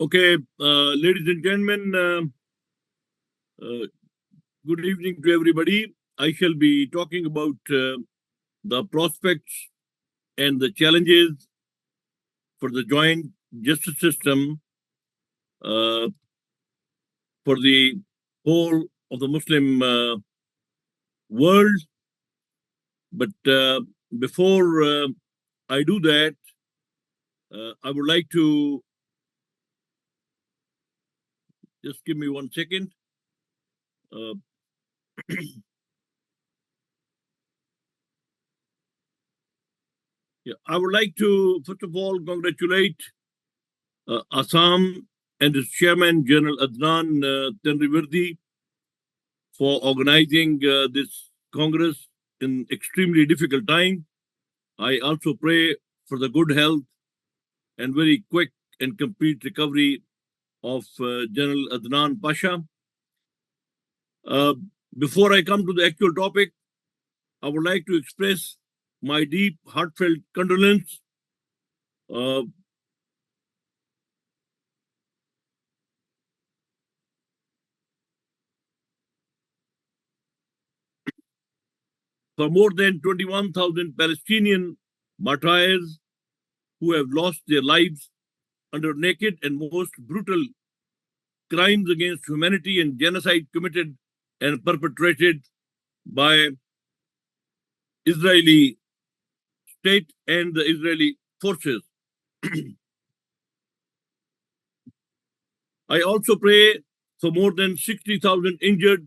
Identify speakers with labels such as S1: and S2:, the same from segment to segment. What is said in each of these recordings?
S1: Okay, ladies and gentlemen, uh, good evening to everybody. I shall be talking about the prospects and the challenges for the joint justice system uh, for the whole of the Muslim world. But before I do that, I would like to just give me 1 second. Uh, yeah, I would like to, first of all, congratulate Assam and its chairman, General Adnan Tenrivirdi, for organizing this Congress in extremely difficult time. I also pray for the good health and very quick and complete recovery of General Adnan Pasha. Uh, before I come to the actual topic, I would like to express my deep, heartfelt condolence uh, for more than 21,000 Palestinian martyrs who have lost their lives under naked and most brutal crimes against humanity and genocide committed and perpetrated by Israeli state and the Israeli forces. I also pray for more than 60,000 injured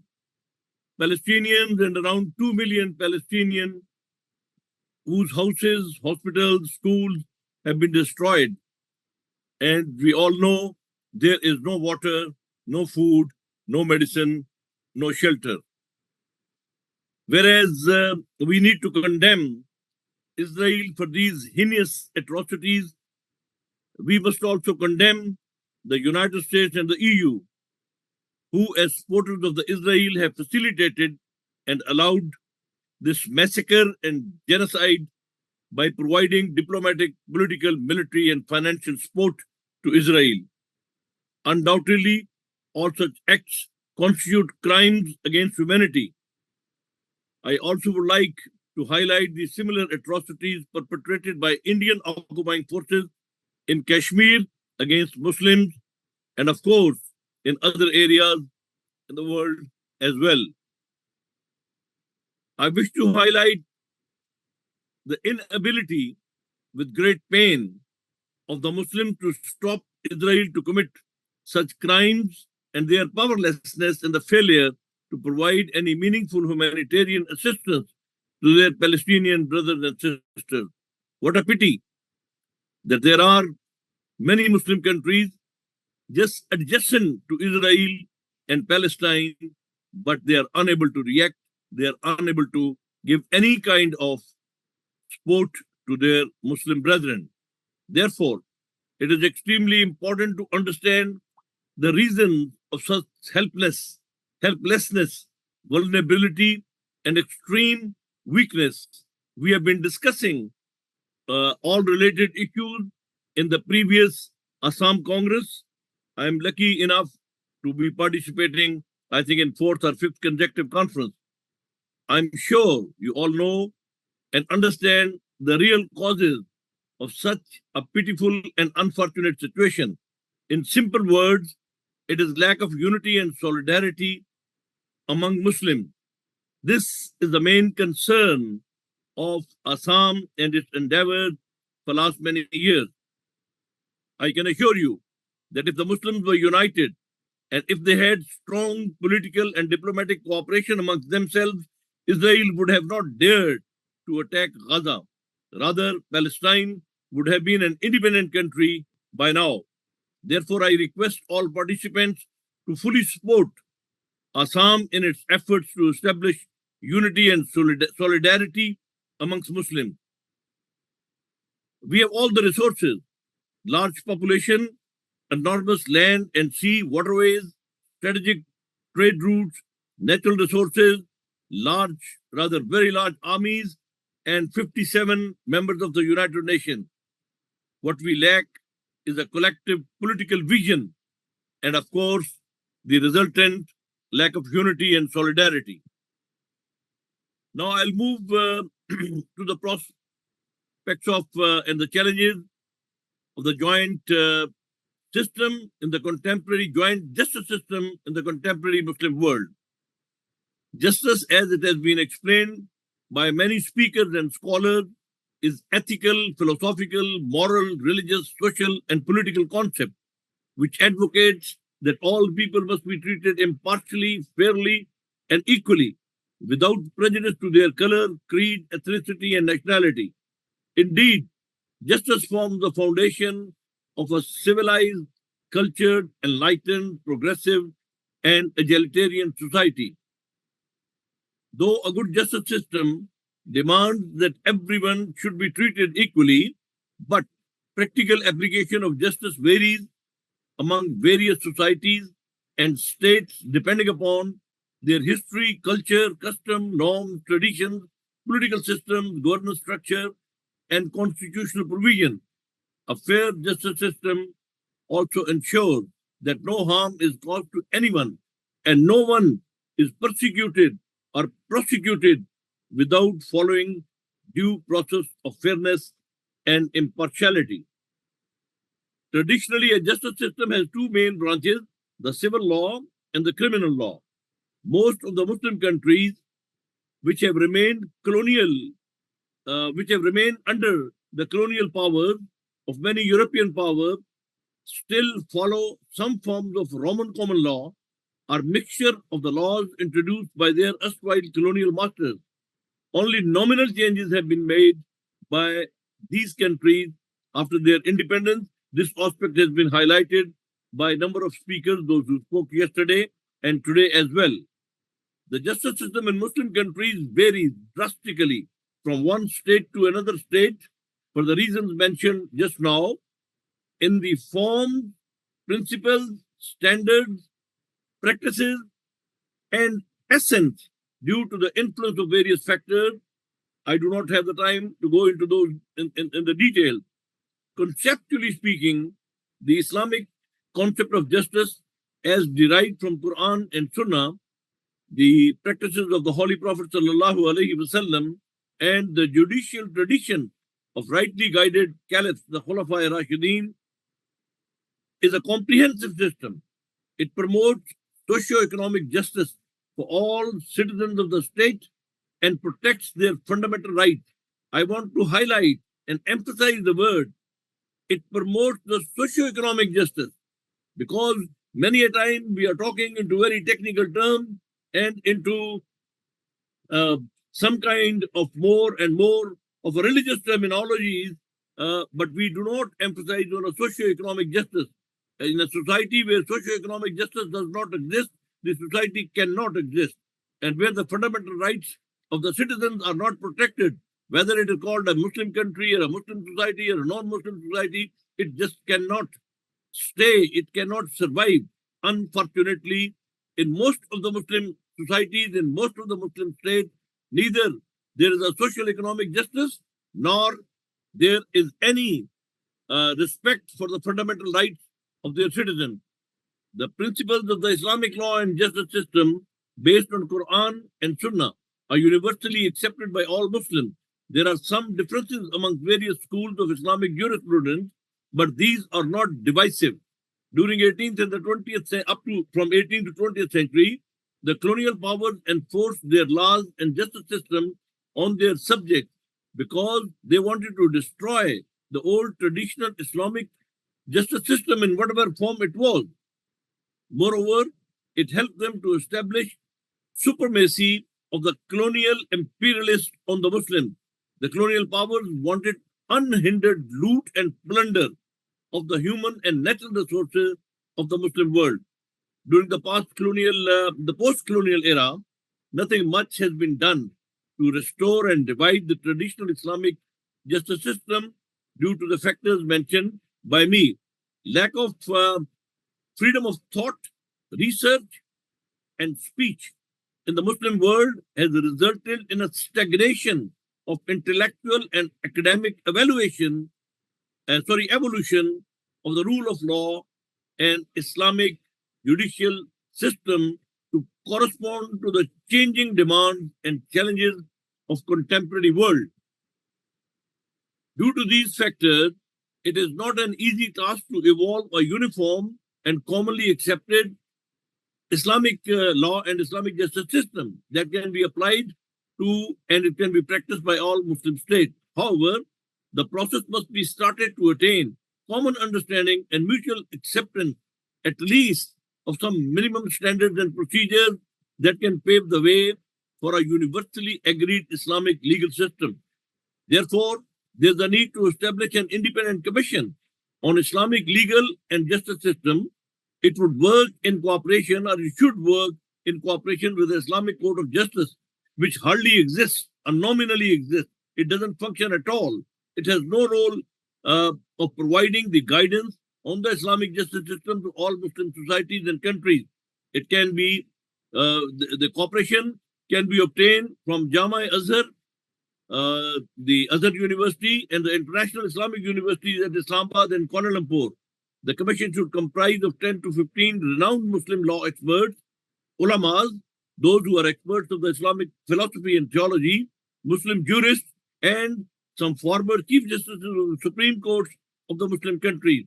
S1: Palestinians and around 2 million Palestinians whose houses, hospitals, schools have been destroyed. And we all know there is no water, no food, no medicine, no shelter. Whereas we need to condemn Israel for these heinous atrocities, we must also condemn the United States and the EU, who, as supporters of the Israel, have facilitated and allowed this massacre and genocide by providing diplomatic, political, military, and financial support to Israel. Undoubtedly, all such acts constitute crimes against humanity. I also would like to highlight the similar atrocities perpetrated by Indian occupying forces in Kashmir against Muslims, and of course, in other areas in the world as well. I wish to highlight the inability with great pain of the Muslims to stop Israel to commit such crimes and their powerlessness and the failure to provide any meaningful humanitarian assistance to their Palestinian brothers and sisters. What a pity that there are many Muslim countries just adjacent to Israel and Palestine, but they are unable to react. They are unable to give any kind of support to their Muslim brethren. Therefore, it is extremely important to understand the reasons of such helplessness, vulnerability, and extreme weakness. We have been discussing all related issues in the previous Assam Congress. I am lucky enough to be participating, I think, in fourth or fifth consecutive conference. I'm sure you all know and understand the real causes of such a pitiful and unfortunate situation. In simple words, it is lack of unity and solidarity among Muslims. This is the main concern of Assam and its endeavors for last many years. I can assure you that if the Muslims were united and if they had strong political and diplomatic cooperation amongst themselves, Israel would have not dared to attack Gaza. Rather, Palestine would have been an independent country by now. Therefore, I request all participants to fully support Assam in its efforts to establish unity and solidarity amongst Muslims. We have all the resources, large population, enormous land and sea waterways, strategic trade routes, natural resources, large, rather very large armies, and 57 members of the United Nations. What we lack is a collective political vision, and of course, the resultant lack of unity and solidarity. Now I'll move to the prospects of and the challenges of the joint system in the contemporary joint justice system in the contemporary Muslim world. Justice, as it has been explained by many speakers and scholars, is ethical, philosophical, moral, religious, social, and political concept, which advocates that all people must be treated impartially, fairly, and equally, without prejudice to their color, creed, ethnicity, and nationality. Indeed, justice forms the foundation of a civilized, cultured, enlightened, progressive, and egalitarian society. Though a good justice system demands that everyone should be treated equally, but practical application of justice varies among various societies and states depending upon their history, culture, custom, norms, traditions, political systems, governance structure, and constitutional provision. A fair justice system also ensures that no harm is caused to anyone and no one is persecuted or prosecuted without following due process of fairness and impartiality. Traditionally, a justice system has two main branches, the civil law and the criminal law. Most of the Muslim countries which have remained which have remained under the colonial powers of many European powers, still follow some forms of Roman common law or mixture of the laws introduced by their erstwhile colonial masters. Only nominal changes have been made by these countries after their independence. This aspect has been highlighted by a number of speakers, those who spoke yesterday and today as well. The justice system in Muslim countries varies drastically from one state to another state for the reasons mentioned just now in the forms, principles, standards, practices, and essence due to the influence of various factors. I do not have the time to go into those in the detail. Conceptually speaking, the Islamic concept of justice as derived from Quran and Sunnah, the practices of the Holy Prophet ﷺ, and the judicial tradition of rightly guided caliphs, the Khulafa Rashidin, is a comprehensive system. It promotes socio-economic justice for all citizens of the state and protects their fundamental rights. I want to highlight and emphasize the word. It promotes the socio-economic justice because many a time we are talking into very technical terms and into some kind of more and more of a religious terminologies, but we do not emphasize on a socio-economic justice. In a society where socio-economic justice does not exist, the society cannot exist. And where the fundamental rights of the citizens are not protected, whether it is called a Muslim country or a Muslim society or a non-Muslim society, it just cannot stay, it cannot survive. Unfortunately, in most of the Muslim societies, in most of the Muslim states, neither there is a social economic justice, nor there is any respect for the fundamental rights of their citizens. The principles of the Islamic law and justice system based on Quran and Sunnah are universally accepted by all Muslims. There are some differences among various schools of Islamic jurisprudence, but these are not divisive. During 18th and the 20th century, up to from 18th to 20th century, the colonial powers enforced their laws and justice system on their subjects because they wanted to destroy the old traditional Islamic justice system in whatever form it was. Moreover, it helped them to establish supremacy of the colonial imperialists on the Muslims. The colonial powers wanted unhindered loot and plunder of the human and natural resources of the Muslim world. During the post-colonial era, nothing much has been done to restore and revive the traditional Islamic justice system due to the factors mentioned by me. Lack of freedom of thought, research, and speech in the Muslim world has resulted in a stagnation of intellectual and academic evolution of the rule of law and Islamic judicial system to correspond to the changing demands and challenges of contemporary world. Due to these factors, it is not an easy task to evolve a uniform and commonly accepted Islamic law and Islamic justice system that can be applied to and it can be practiced by all Muslim states. However, the process must be started to attain common understanding and mutual acceptance, at least of some minimum standards and procedures that can pave the way for a universally agreed Islamic legal system. Therefore, there's a need to establish an independent commission on Islamic legal and justice system. It would work in cooperation, or it should work in cooperation with the Islamic Court of Justice, which hardly exists or nominally exists. It doesn't function at all. It has no role of providing the guidance on the Islamic justice system to all Muslim societies and countries. It can be, the cooperation can be obtained from Jama Azhar, the Azhar University, and the International Islamic Universities at Islamabad and Kuala Lumpur. The commission should comprise of 10 to 15 renowned Muslim law experts, ulamas, those who are experts of the Islamic philosophy and theology, Muslim jurists, and some former chief justices of the Supreme Courts of the Muslim countries.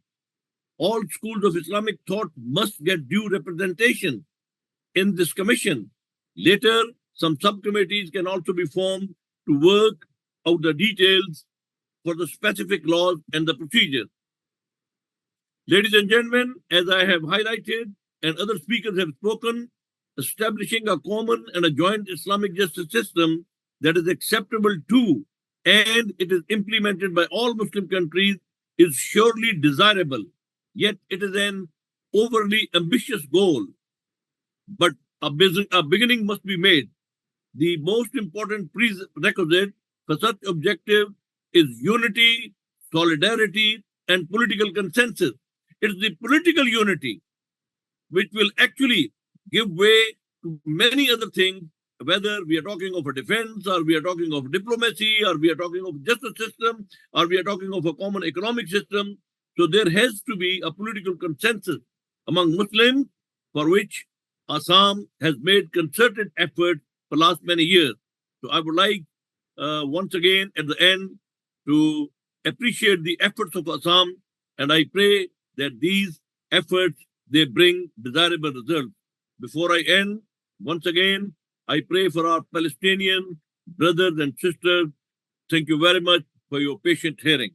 S1: All schools of Islamic thought must get due representation in this commission. Later, some subcommittees can also be formed to work out the details for the specific laws and the procedures. Ladies and gentlemen, as I have highlighted and other speakers have spoken, establishing a common and a joint Islamic justice system that is acceptable to and it is implemented by all Muslim countries is surely desirable. Yet it is an overly ambitious goal. But a beginning must be made. The most important prerequisite for such objective is unity, solidarity, and political consensus. It is the political unity which will actually give way to many other things, whether we are talking of a defense, or we are talking of diplomacy, or we are talking of justice system, or we are talking of a common economic system. So there has to be a political consensus among Muslims, for which Assam has made concerted effort for the last many years. So I would like once again at the end to appreciate the efforts of Assam, and I pray that these efforts, they bring desirable results. Before I end, once again, I pray for our Palestinian brothers and sisters. Thank you very much for your patient hearing.